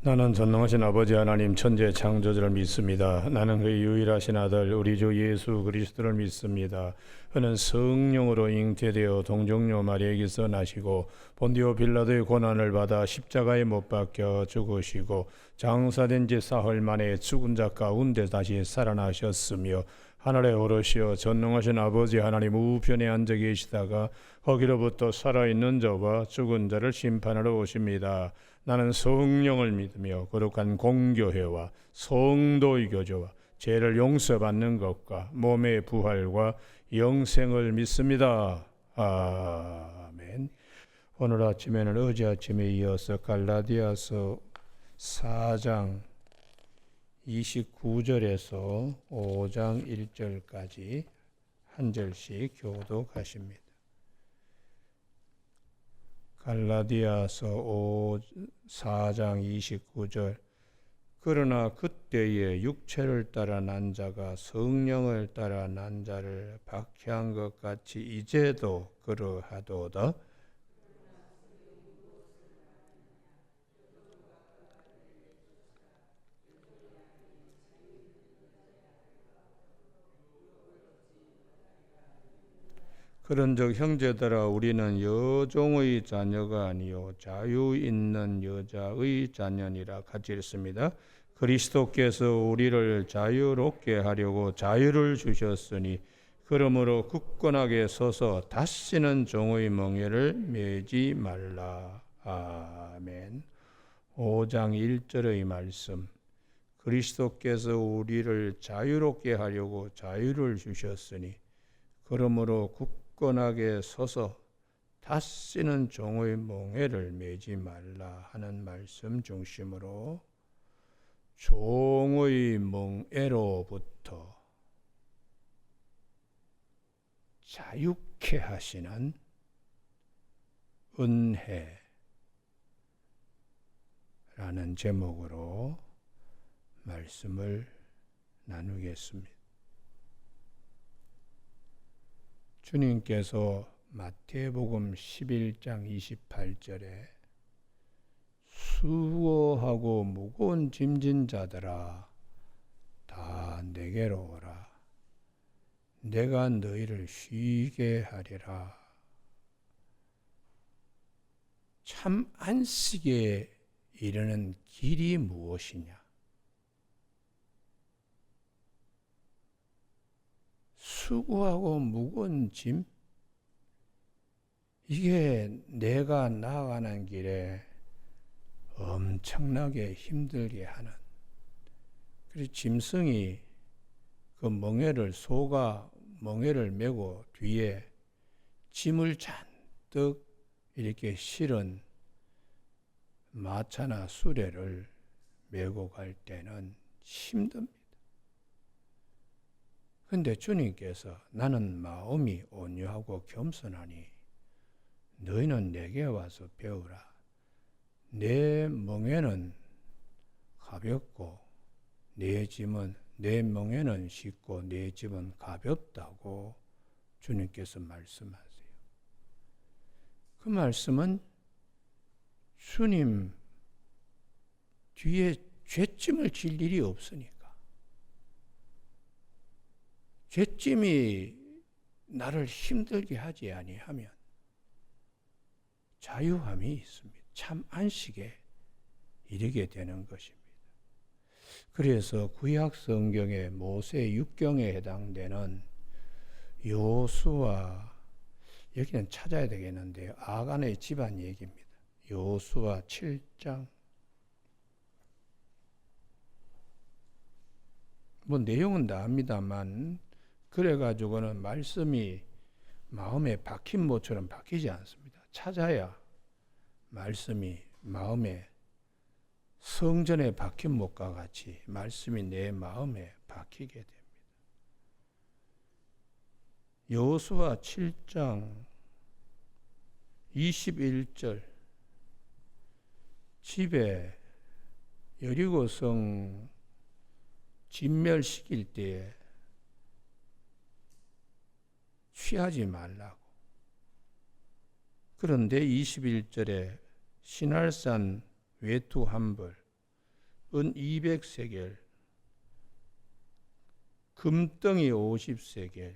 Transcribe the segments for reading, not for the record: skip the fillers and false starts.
나는 전능하신 아버지 하나님 천재 창조주를 믿습니다. 나는 그의 유일하신 아들 우리 주 예수 그리스도를 믿습니다. 그는 성령으로 잉태되어 동정녀 마리아에게서 나시고 본디오 빌라도의 고난을 받아 십자가에 못 박혀 죽으시고 장사된 지 사흘 만에 죽은 자 가운데 다시 살아나셨으며 하늘에 오르시어 전능하신 아버지 하나님 우편에 앉아 계시다가 거기로부터 살아있는 자와 죽은 자를 심판하러 오십니다. 나는 성령을 믿으며 거룩한 공교회와 성도의 교제와 죄를 용서받는 것과 몸의 부활과 영생을 믿습니다. 아멘. 오늘 아침에는 어제 아침에 이어서 갈라디아서 4장 29절에서 5장 1절까지 한 절씩 교독하십니다. 갈라디아서 4장 29절. 그러나 그때에 육체를 따라 난 자가 성령을 따라 난 자를 박해한 것 같이 이제도 그러하도다. 그런즉 형제들아 우리는 여종의 자녀가 아니요 자유 있는 여자의 자녀니라. 같이 읽습니다. 그리스도께서 우리를 자유롭게 하려고 자유를 주셨으니 그러므로 굳건하게 서서 다시는 종의 멍에를 매지 말라. 아멘. 5장 1절의 말씀. 그리스도께서 우리를 자유롭게 하려고 자유를 주셨으니 그러므로 굳건하게 서서 다시는 종의 멍에를 매지 말라 하는 말씀 중심으로 종의 멍에로부터 자유케 하시는 은혜라는 제목으로 말씀을 나누겠습니다. 주님께서 마태복음 11장 28절에 수고하고 무거운 짐진 자들아 다 내게로 오라. 내가 너희를 쉬게 하리라. 참 안식에 이르는 길이 무엇이냐? 수고하고 무거운 짐? 이게 내가 나아가는 길에 엄청나게 힘들게 하는, 그리고 짐승이 그 멍에를, 소가 멍에를 메고 뒤에 짐을 잔뜩 이렇게 실은 마차나 수레를 메고 갈 때는 힘듭니다. 근데 주님께서 나는 마음이 온유하고 겸손하니 너희는 내게 와서 배우라. 내 멍에는 가볍고 내 멍에는 쉽고 내 짐은 가볍다고 주님께서 말씀하세요. 그 말씀은 주님 뒤에 죄짐을 질 일이 없으니까. 죄짐이 나를 힘들게 하지 아니하면 자유함이 있습니다. 참 안식에 이르게 되는 것입니다. 그래서 구약 성경의 모세 육경에 해당되는 여호수아, 여기는 찾아야 되겠는데요. 아간의 집안 얘기입니다. 여호수아 7장. 뭐 내용은 다 압니다만 그래가지고는 말씀이 마음에 박힌 모처럼 박히지 않습니다. 찾아야 말씀이 마음에 성전에 박힌 못과 같이 말씀이 내 마음에 박히게 됩니다. 여호수아 7장 21절. 집에 여리고성 진멸시킬 때에 취하지 말라고. 그런데 21절에 신할산 외투 한 벌, 은 200세겔, 금덩이 50세겔,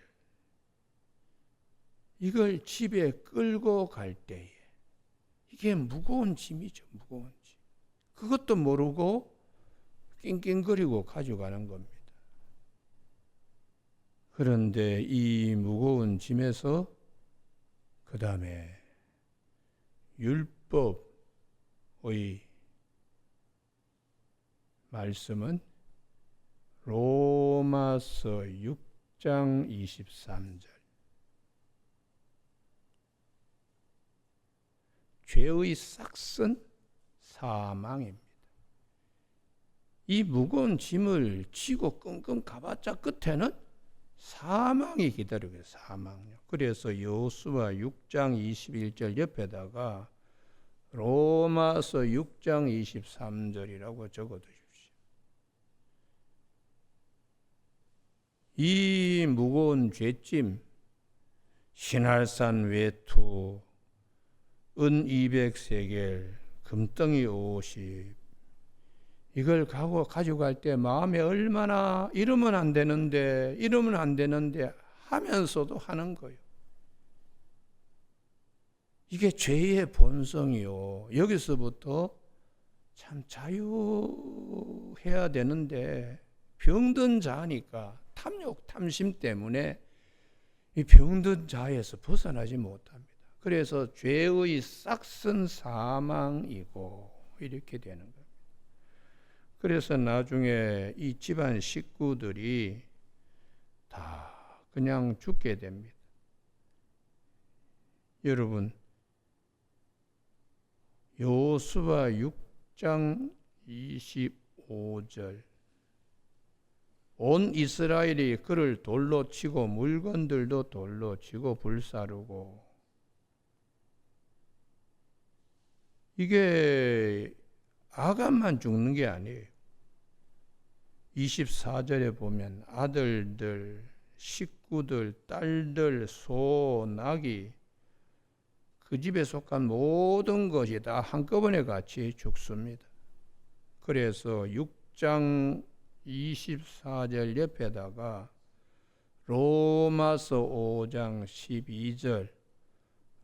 이걸 집에 끌고 갈 때에 이게 무거운 짐이죠. 무거운 짐. 그것도 모르고 낑낑거리고 가져가는 겁니다. 그런데 이 무거운 짐에서 그 다음에 율법의 말씀은 로마서 6장 23절. 죄의 싹은 사망입니다. 이 무거운 짐을 지고 끙끙 가봤자 끝에는 사망이 기다리고 있어요. 사망요. 그래서 여호수아 6장 21절 옆에다가 로마서 6장 23절이라고 적어두십시오. 이 무거운 죄짐, 신할산 외투, 은 200세겔, 금덩이 50, 이걸 가져갈 때 마음에 얼마나 이러면 안 되는데 하면서도 하는 거예요. 이게 죄의 본성이요. 여기서부터 참 자유해야 되는데 병든 자니까 탐욕, 탐심 때문에 이 병든 자에서 벗어나지 못합니다. 그래서 죄의 싹은 사망이고 이렇게 되는 겁니다. 그래서 나중에 이 집안 식구들이 다 그냥 죽게 됩니다. 여러분, 여호수아 6장 25절, 온 이스라엘이 그를 돌로 치고 물건들도 돌로 치고 불사르고, 이게 아간만 죽는 게 아니에요. 24절에 보면 아들들, 식구들, 딸들, 소, 나귀, 그 집에 속한 모든 것이 다 한꺼번에 같이 죽습니다. 그래서 6장 24절 옆에다가 로마서 5장 12절,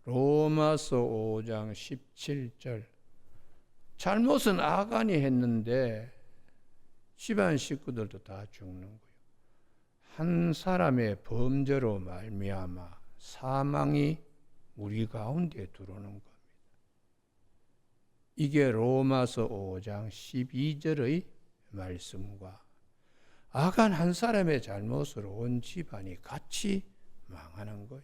로마서 5장 17절, 잘못은 아간이 했는데 집안 식구들도 다 죽는 거예요. 한 사람의 범죄로 말미암아 사망이 우리 가운데 들어오는 겁니다. 이게 로마서 5장 12절의 말씀과 아간 한 사람의 잘못으로 온 집안이 같이 망하는 거예요.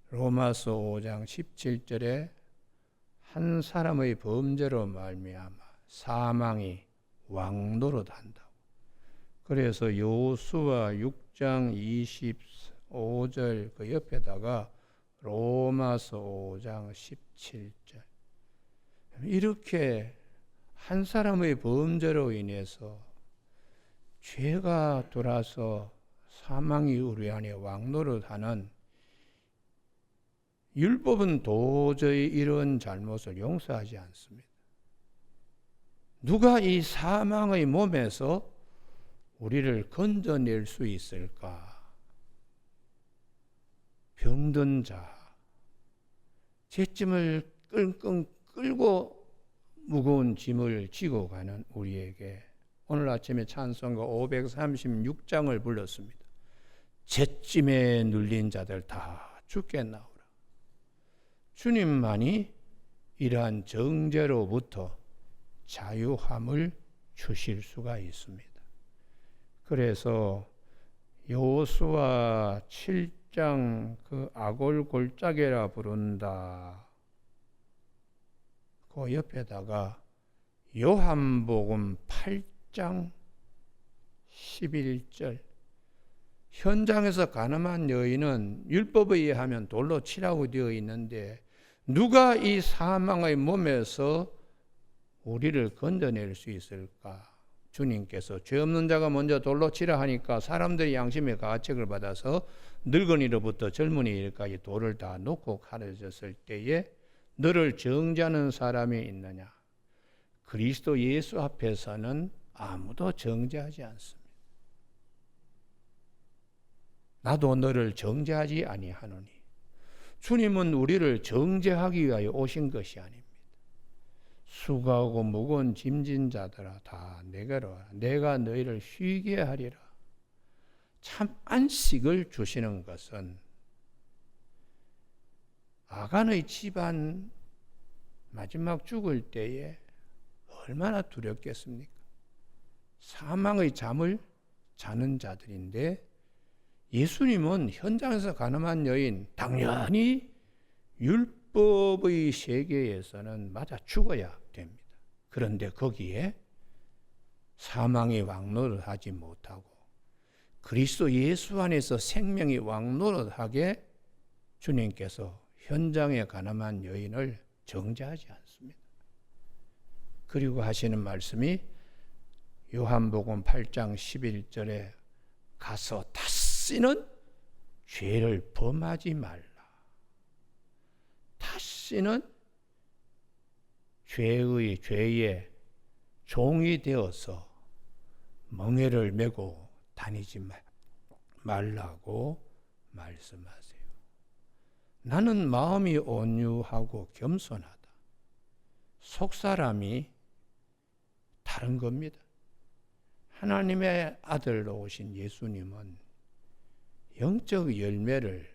로마서 5장 17절에 한 사람의 범죄로 말미암아 사망이 왕노릇한다고. 그래서 여호수아 6장 25절 그 옆에다가 로마서 5장 17절, 이렇게 한 사람의 범죄로 인해서 죄가 돌아서 사망이 우리 안에 왕노릇하는, 율법은 도저히 이런 잘못을 용서하지 않습니다. 누가 이 사망의 몸에서 우리를 건져낼 수 있을까? 병든 자, 죄짐을 끙끙 끌고 무거운 짐을 지고 가는 우리에게 오늘 아침에 찬송가 536장을 불렀습니다. 죄짐에 눌린 자들 다 죽게 나오라. 주님만이 이러한 정죄로부터 자유함을 주실 수가 있습니다. 그래서 여호수아 7장 그 아골골짜기라 부른다, 그 옆에다가 요한복음 8장 11절, 현장에서 가늠한 여인은 율법에 의하면 돌로 치라고 되어 있는데 누가 이 사망의 몸에서 우리를 건져낼 수 있을까? 주님께서 죄 없는 자가 먼저 돌로 치라 하니까 사람들이 양심의 가책을 받아서 늙은이로부터 젊은이까지 돌을 다 놓고 가려졌을 때에 너를 정죄하는 사람이 있느냐? 그리스도 예수 앞에서는 아무도 정죄하지 않습니다. 나도 너를 정죄하지 아니하노니. 주님은 우리를 정죄하기 위하여 오신 것이 아닙니다. 수고하고 무거운 짐진 자들아 다 내게로 와라. 내가 너희를 쉬게 하리라. 참 안식을 주시는 것은 아간의 집안 마지막 죽을 때에 얼마나 두렵겠습니까? 사망의 잠을 자는 자들인데 예수님은 현장에서 가늠한 여인, 당연히 율법의 세계에서는 맞아 죽어야 됩니다. 그런데 거기에 사망이 왕노릇하지 못하고 그리스도 예수 안에서 생명이 왕노릇하게 주님께서 현장에 가늠한 여인을 정죄하지 않습니다. 그리고 하시는 말씀이 요한복음 8장 11절에 가서 다시는 죄를 범하지 말라. 다시는 죄의 종이 되어서 멍에를 메고 다니지 말라고 말씀하세요. 나는 마음이 온유하고 겸손하다. 속사람이 다른 겁니다. 하나님의 아들로 오신 예수님은 영적 열매를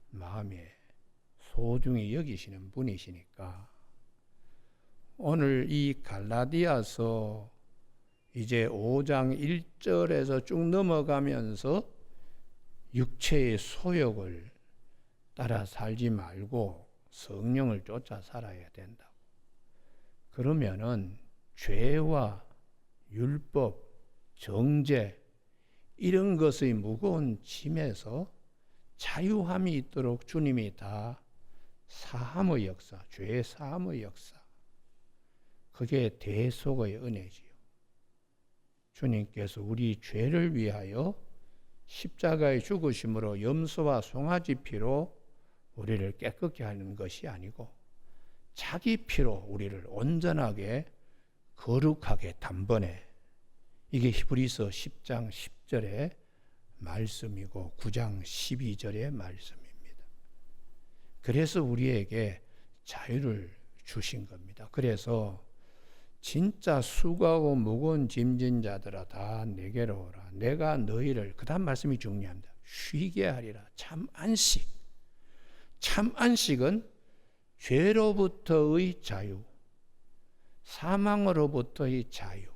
마음에 소중히 여기시는 분이시니까 오늘 이 갈라디아서 이제 5장 1절에서 쭉 넘어가면서 육체의 소욕을 따라 살지 말고 성령을 쫓아 살아야 된다고. 그러면은 죄와 율법, 정죄 이런 것의 무거운 짐에서 자유함이 있도록 주님이 다 사함의 역사, 죄의 사함의 역사, 그게 대속의 은혜지요. 주님께서 우리 죄를 위하여 십자가의 죽으심으로 염소와 송아지 피로 우리를 깨끗게 하는 것이 아니고 자기 피로 우리를 온전하게 거룩하게 단번에, 이게 히브리서 10장 10절의 말씀이고 9장 12절의 말씀입니다. 그래서 우리에게 자유를 주신 겁니다. 그래서 진짜 수고하고 무거운 짐진 자들아 다 내게로 오라. 내가 너희를, 그 다음 말씀이 중요합니다. 쉬게 하리라. 참 안식. 참 안식은 죄로부터의 자유, 사망으로부터의 자유,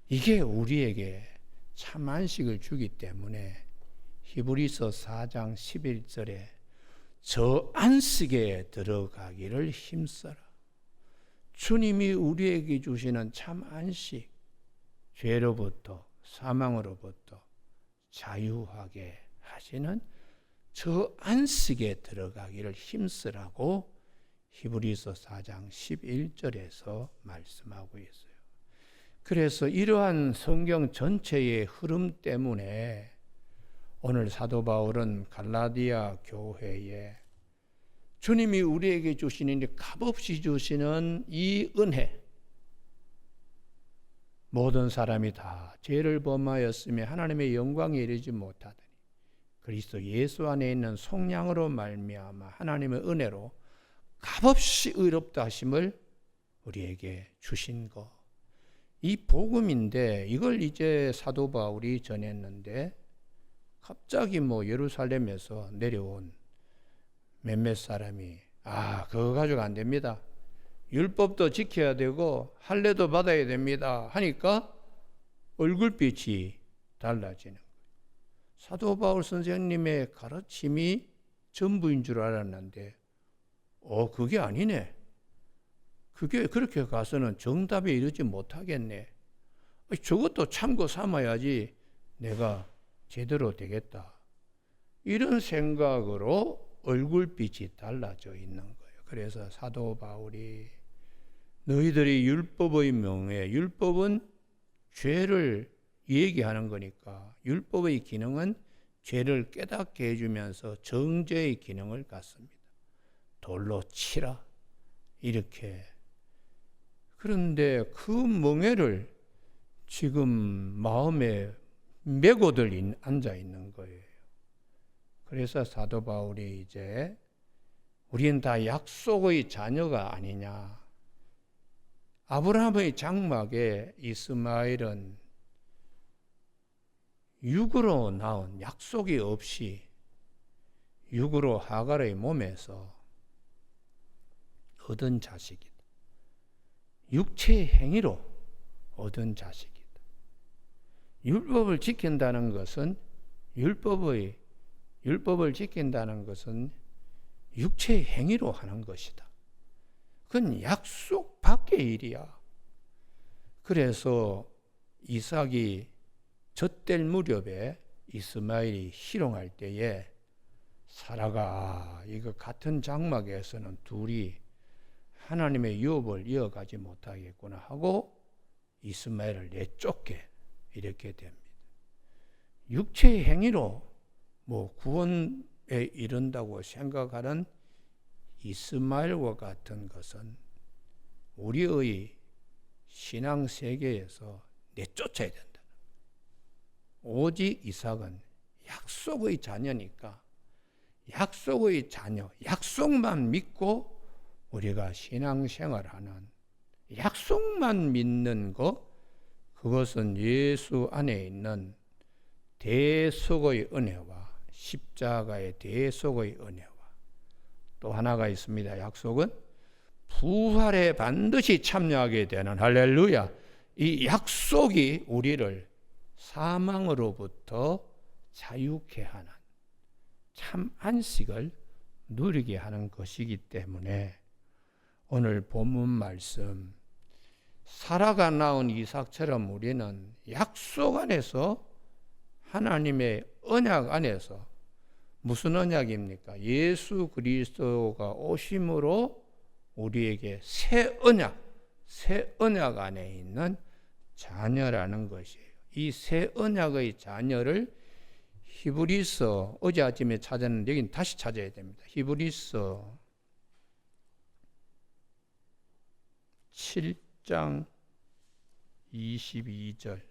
이게 우리에게 참 안식을 주기 때문에 히브리서 4장 11절에 저 안식에 들어가기를 힘써라. 주님이 우리에게 주시는 참 안식, 죄로부터 사망으로부터 자유하게 하시는 저 안식에 들어가기를 힘쓰라고 히브리서 4장 11절에서 말씀하고 있어요. 그래서 이러한 성경 전체의 흐름 때문에 오늘 사도 바울은 갈라디아 교회에 주님이 우리에게 주시는, 값없이 주시는 이 은혜, 모든 사람이 다 죄를 범하였으며 하나님의 영광에 이르지 못하더니 그리스도 예수 안에 있는 속량으로 말미암아 하나님의 은혜로 값없이 의롭다 하심을 우리에게 주신 것, 이 복음인데 이걸 이제 사도 바울이 전했는데 갑자기 예루살렘에서 내려온 몇몇 사람이 그거 가지고 안 됩니다. 율법도 지켜야 되고 할례도 받아야 됩니다 하니까 얼굴빛이 달라지는 거예요. 사도 바울 선생님의 가르침이 전부인 줄 알았는데 그게 아니네. 그게 그렇게 가서는 정답에 이르지 못하겠네. 저것도 참고 삼아야지 내가 제대로 되겠다. 이런 생각으로 얼굴빛이 달라져 있는 거예요. 그래서 사도 바울이 너희들이 율법의 명예, 율법은 죄를 얘기하는 거니까 율법의 기능은 죄를 깨닫게 해주면서 정죄의 기능을 갖습니다. 돌로 치라 이렇게 그런데 그 멍에를 지금 마음에 메고들 앉아 있는 거예요. 그래서 사도 바울이 이제 우리는 다 약속의 자녀가 아니냐. 아브라함의 장막에 이스마엘은 육으로 낳은 약속이 없이 육으로 하갈의 몸에서 얻은 자식이다. 육체의 행위로 얻은 자식이다. 율법을 지킨다는 것은 율법을 지킨다는 것은 육체의 행위로 하는 것이다. 그건 약속 밖의 일이야. 그래서 이삭이 젖될 무렵에 이스마엘이 희롱할 때에 사라가 이거 같은 장막에서는 둘이 하나님의 유업을 이어가지 못하겠구나 하고 이스마엘을 내쫓게 이렇게 됩니다. 육체의 행위로 구원에 이른다고 생각하는 이스마엘과 같은 것은 우리의 신앙 세계에서 내쫓아야 된다. 오직 이삭은 약속의 자녀니까 약속의 자녀, 약속만 믿고 우리가 신앙생활하는 약속만 믿는 것, 그것은 예수 안에 있는 대속의 은혜와 십자가의 대속의 은혜와 또 하나가 있습니다. 약속은 부활에 반드시 참여하게 되는 할렐루야. 이 약속이 우리를 사망으로부터 자유케 하는 참 안식을 누리게 하는 것이기 때문에 오늘 본문 말씀 사라가 낳은 이삭처럼 우리는 약속 안에서 하나님의 언약 안에서 무슨 언약입니까? 예수 그리스도가 오심으로 우리에게 새 언약 안에 있는 자녀라는 것이에요. 이 새 언약의 자녀를 히브리서 어제 아침에 찾았는데 여기는 다시 찾아야 됩니다. 히브리서 7장 22절.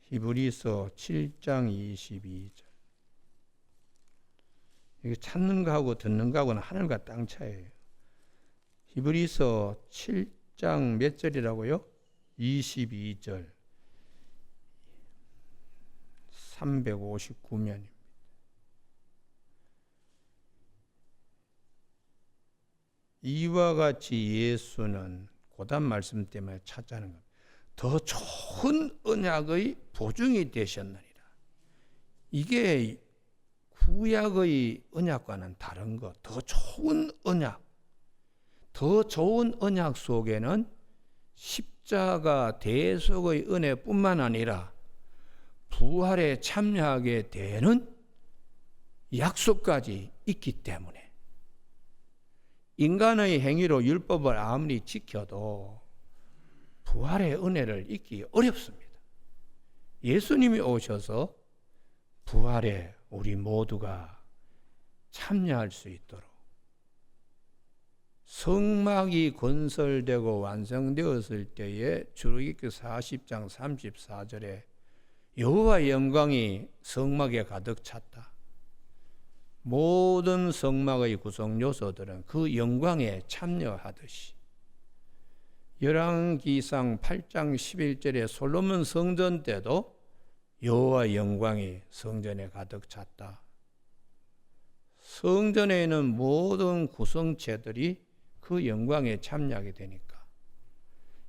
히브리서 7장 22절. 이게 찾는 거하고 듣는 거하고는 하늘과 땅 차이예요. 히브리서 7장 몇 절이라고요? 22절. 359면입니다. 이와 같이 예수는 고단 말씀 때문에 찾자는 겁니다. 더 좋은 언약의 보증이 되셨느니라. 이게 구약의 언약과는 다른 것. 더 좋은 언약. 더 좋은 언약 속에는 십자가 대속의 은혜뿐만 아니라 부활에 참여하게 되는 약속까지 있기 때문에 인간의 행위로 율법을 아무리 지켜도 부활의 은혜를 잊기 어렵습니다. 예수님이 오셔서 부활에 우리 모두가 참여할 수 있도록 성막이 건설되고 완성되었을 때에 출애굽기 40장 34절에 여호와의 영광이 성막에 가득 찼다. 모든 성막의 구성 요소들은 그 영광에 참여하듯이 열왕기상 8장 11절에 솔로몬 성전 때도 여호와의 영광이 성전에 가득 찼다. 성전에 있는 모든 구성체들이 그 영광에 참여하게 되니까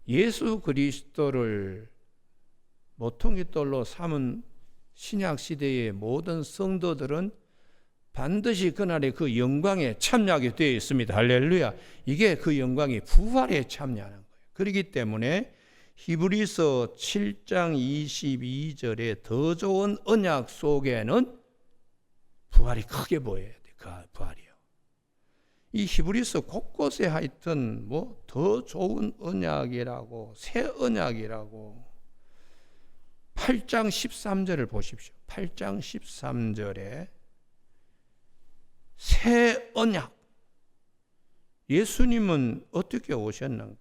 예수 그리스도를 모퉁이 돌로 삼은 신약 시대의 모든 성도들은 반드시 그날의 그 영광에 참여하게 되어 있습니다. 할렐루야. 이게 그 영광이 부활에 참여하는 거예요. 그렇기 때문에 히브리서 7장 22절에 더 좋은 언약 속에는 부활이 크게 보여야 돼. 그 부활이요. 이 히브리서 곳곳에 하여튼 더 좋은 언약이라고 새 언약이라고 8장 13절을 보십시오. 8장 13절에 새 언약. 예수님은 어떻게 오셨는가?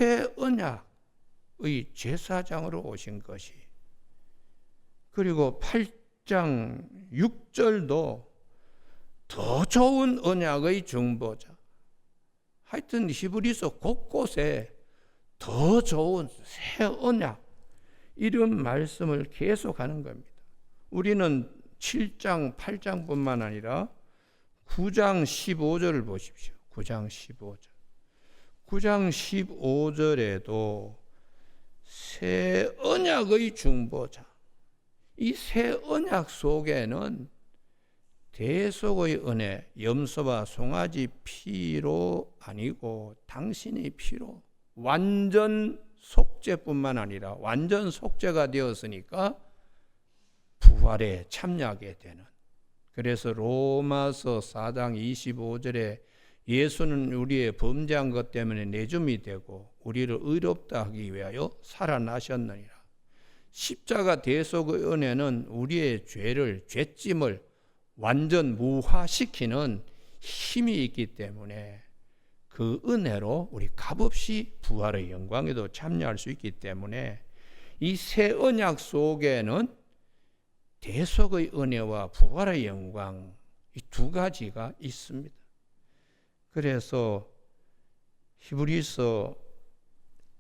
새 언약의 제사장으로 오신 것이, 그리고 8장 6절도 더 좋은 언약의 중보자. 하여튼 히브리서 곳곳에 더 좋은 새 언약, 이런 말씀을 계속하는 겁니다. 우리는 7장 8장뿐만 아니라 9장 15절을 보십시오. 9장 15절. 9장 15절에도 새 언약의 중보자, 이 새 언약 속에는 대속의 은혜, 염소와 송아지 피로 아니고 당신의 피로 완전 속죄뿐만 아니라 완전 속죄가 되었으니까 부활에 참여하게 되는. 그래서 로마서 4장 25절에 예수는 우리의 범죄한 것 때문에 내줌이 되고 우리를 의롭다 하기 위하여 살아나셨느니라. 십자가 대속의 은혜는 우리의 죄를, 죄짐을 완전 무화시키는 힘이 있기 때문에 그 은혜로 우리 값없이 부활의 영광에도 참여할 수 있기 때문에 이 새 언약 속에는 대속의 은혜와 부활의 영광, 이 두 가지가 있습니다. 그래서 히브리서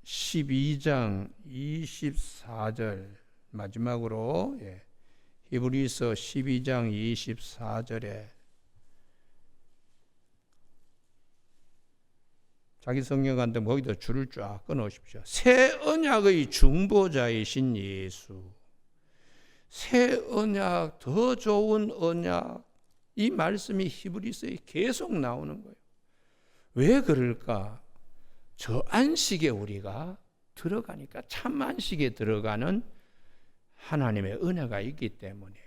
12장 24절 마지막으로, 히브리서 12장 24절에 자기 성경 간데 거기다 줄을 쫙 끊어오십시오. 새 언약의 중보자이신 예수, 새 언약, 더 좋은 언약, 이 말씀이 히브리서에 계속 나오는 거예요. 왜 그럴까? 저 안식에 우리가 들어가니까, 참 안식에 들어가는 하나님의 은혜가 있기 때문이에요.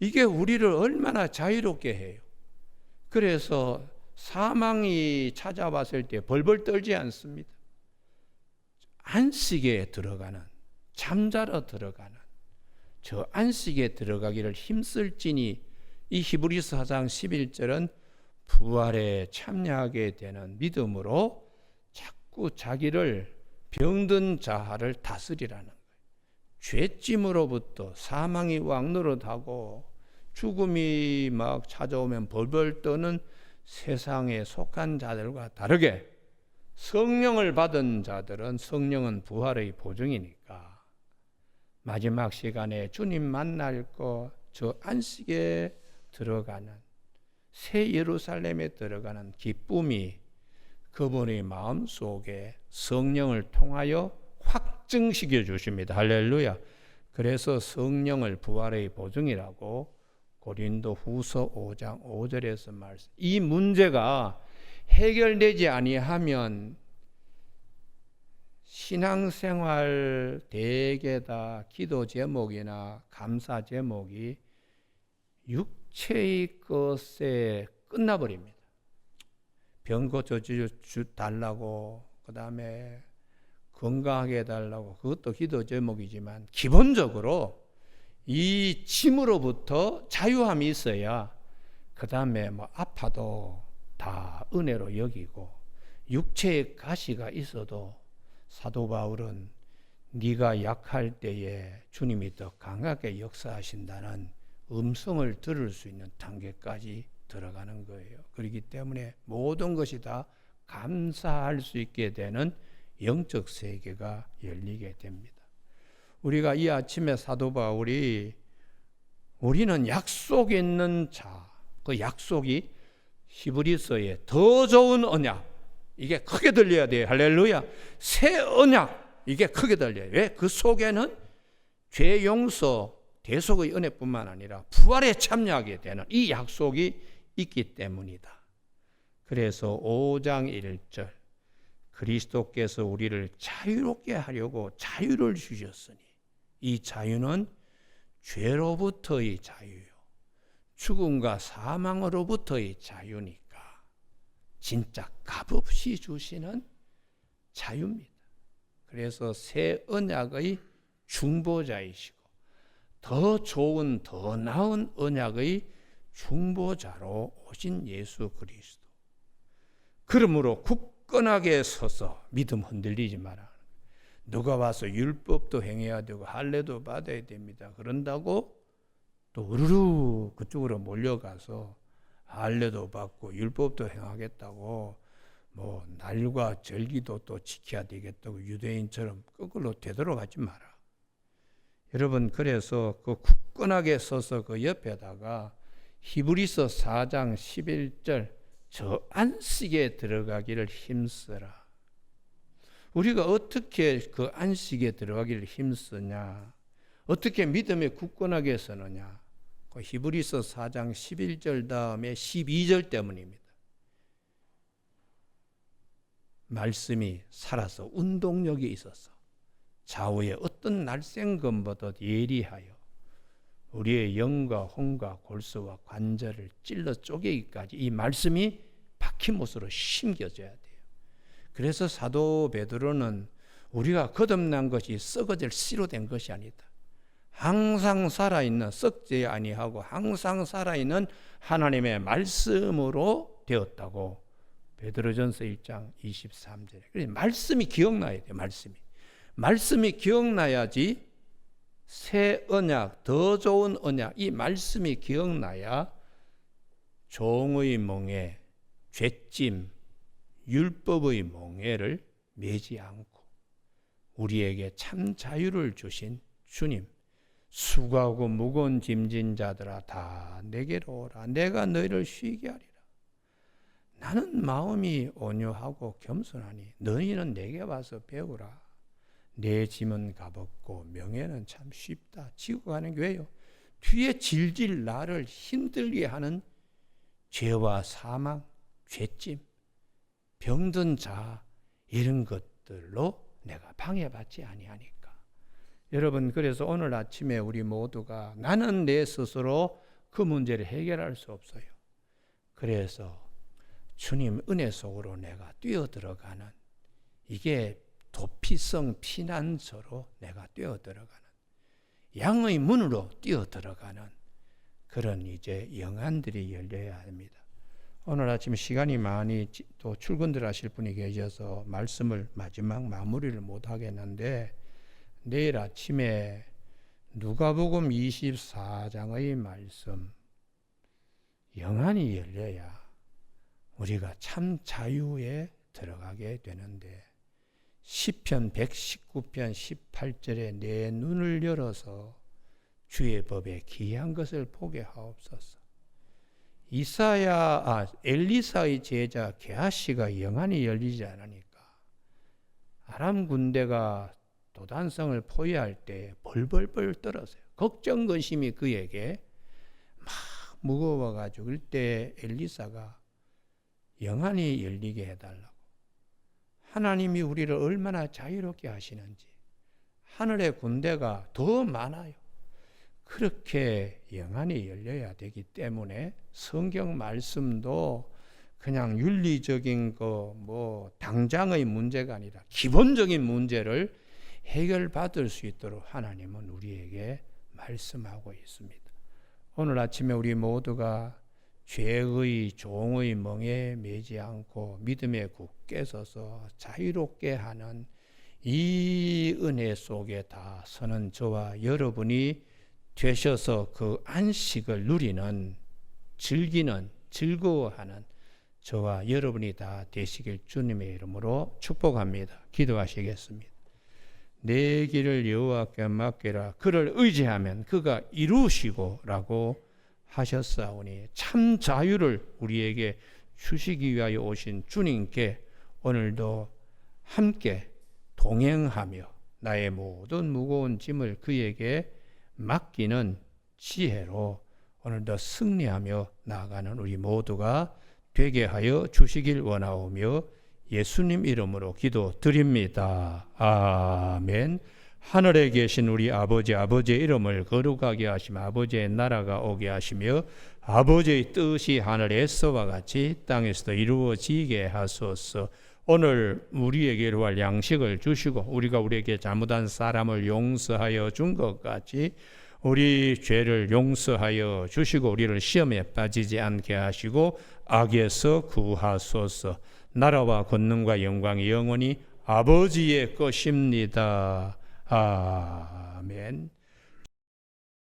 이게 우리를 얼마나 자유롭게 해요. 그래서 사망이 찾아왔을 때 벌벌 떨지 않습니다. 안식에 들어가는, 잠자러 들어가는 저 안식에 들어가기를 힘쓸지니, 이 히브리서 4장 11절은 부활에 참여하게 되는 믿음으로 자꾸 자기를 병든 자아를 다스리라는 거예요. 죄짐으로부터 사망이 왕노릇하고 죽음이 막 찾아오면 벌벌 떠는 세상에 속한 자들과 다르게 성령을 받은 자들은, 성령은 부활의 보증이니까 마지막 시간에 주님 만날 거, 저 안식에 들어가는, 새 예루살렘에 들어가는 기쁨이 그분의 마음속에 성령을 통하여 확증시켜 주십니다. 할렐루야. 그래서 성령을 부활의 보증이라고 고린도 후서 5장 5절에서 말씀. 이 문제가 해결되지 아니하면 신앙생활 대개다 기도 제목이나 감사 제목이 육체의 것에 끝나버립니다. 병 고쳐달라고, 그 다음에 건강하게 해달라고, 그것도 기도 제목이지만 기본적으로 이 짐으로부터 자유함이 있어야 그 다음에 뭐 아파도 다 은혜로 여기고, 육체의 가시가 있어도 사도 바울은 네가 약할 때에 주님이 더 강하게 역사하신다는 음성을 들을 수 있는 단계까지 들어가는 거예요. 그렇기 때문에 모든 것이 다 감사할 수 있게 되는 영적 세계가 열리게 됩니다. 우리가 이 아침에 사도 바울이 우리는 약속 있는 자, 그 약속이 히브리서에 더 좋은 언약, 이게 크게 들려야 돼요. 할렐루야. 새 언약, 이게 크게 들려요. 왜? 그 속에는 죄 용서, 대속의 은혜뿐만 아니라 부활에 참여하게 되는 이 약속이 있기 때문이다. 그래서 5장 1절, 그리스도께서 우리를 자유롭게 하려고 자유를 주셨으니, 이 자유는 죄로부터의 자유요, 죽음과 사망으로부터의 자유니까 진짜 값없이 주시는 자유입니다. 그래서 새 언약의 중보자이시고 더 좋은, 더 나은 언약의 중보자로 오신 예수 그리스도. 그러므로 굳건하게 서서 믿음 흔들리지 마라. 누가 와서 율법도 행해야 되고 할례도 받아야 됩니다. 그런다고 또 우르르 그쪽으로 몰려가서 할례도 받고 율법도 행하겠다고 뭐 날과 절기도 또 지켜야 되겠다고 유대인처럼 거꾸로 되돌아가지 마라. 여러분, 그래서 그 굳건하게 서서 그 옆에다가 히브리서 4장 11절 저 안식에 들어가기를 힘쓰라. 우리가 어떻게 그 안식에 들어가기를 힘쓰냐? 어떻게 믿음에 굳건하게 서느냐? 그 히브리서 4장 11절 다음에 12절 때문입니다. 말씀이 살아서 운동력이 있어서 좌우에 어떤 날쌘검보다 예리하여 우리의 영과 혼과 골수와 관절을 찔러 쪼개기까지 이 말씀이 박힌못으로 심겨져야 돼요. 그래서 사도 베드로는 우리가 거듭난 것이 썩어질 씨로 된 것이 아니다. 항상 살아있는, 썩지 아니하고 항상 살아있는 하나님의 말씀으로 되었다고 베드로전서 1장 23절에. 그래서 말씀이 기억나야 돼요. 말씀이 기억나야지 새 언약, 더 좋은 언약, 이 말씀이 기억나야 종의 멍에, 죄짐, 율법의 멍에를 매지 않고 우리에게 참 자유를 주신 주님, 수고하고 무거운 짐진 자들아 다 내게로 오라. 내가 너희를 쉬게 하리라. 나는 마음이 온유하고 겸손하니 너희는 내게 와서 배우라. 내 짐은 가볍고 명예는 참 쉽다. 지고 가는 게 왜요? 뒤에 질질 나를 힘들게 하는 죄와 사망, 죄짐, 병든 자 이런 것들로 내가 방해받지 아니하니까. 여러분, 그래서 오늘 아침에 우리 모두가 나는 내 스스로 그 문제를 해결할 수 없어요. 그래서 주님 은혜 속으로 내가 뛰어들어가는, 이게 도피성 피난처로 내가 뛰어들어가는, 양의 문으로 뛰어들어가는 그런 이제 영안들이 열려야 합니다. 오늘 아침 시간이 많이 또 출근들 하실 분이 계셔서 말씀을 마지막 마무리를 못 하겠는데, 내일 아침에 누가복음 24장의 말씀 영안이 열려야 우리가 참 자유에 들어가게 되는데, 시편 119편 18절에 내 눈을 열어서 주의 법에 기이한 것을 보게 하옵소서. 엘리사의 제자 게하시가 영안이 열리지 않으니까 아람 군대가 도단성을 포위할 때 벌벌벌 떨었어요. 걱정 근심이 그에게 막 무거워가지고 그때 엘리사가 영안이 열리게 해달라고. 하나님이 우리를 얼마나 자유롭게 하시는지, 하늘의 군대가 더 많아요. 그렇게 영안이 열려야 되기 때문에 성경 말씀도 그냥 윤리적인 당장의 문제가 아니라 기본적인 문제를 해결받을 수 있도록 하나님은 우리에게 말씀하고 있습니다. 오늘 아침에 우리 모두가 죄의 종의 멍에 매지 않고 믿음에 굳게 서서 자유롭게 하는 이 은혜 속에 다 서는 저와 여러분이 되셔서 그 안식을 누리는, 즐기는, 즐거워하는 저와 여러분이 다 되시길 주님의 이름으로 축복합니다. 기도하시겠습니다. 내 길을 여호와께 맡기라. 그를 의지하면 그가 이루시고 라고 하셨사오니 참 자유를 우리에게 주시기 위하여 오신 주님께 오늘도 함께 동행하며 나의 모든 무거운 짐을 그에게 맡기는 지혜로 오늘도 승리하며 나아가는 우리 모두가 되게 하여 주시길 원하오며 예수님 이름으로 기도드립니다. 아멘. 하늘에 계신 우리 아버지, 아버지의 이름을 거룩하게 하시며 아버지의 나라가 오게 하시며 아버지의 뜻이 하늘에서와 같이 땅에서도 이루어지게 하소서. 오늘 우리에게 구할 양식을 주시고 우리가 우리에게 잘못한 사람을 용서하여 준 것 같이 우리 죄를 용서하여 주시고 우리를 시험에 빠지지 않게 하시고 악에서 구하소서. 나라와 권능과 영광이 영원히 아버지의 것입니다. 아멘.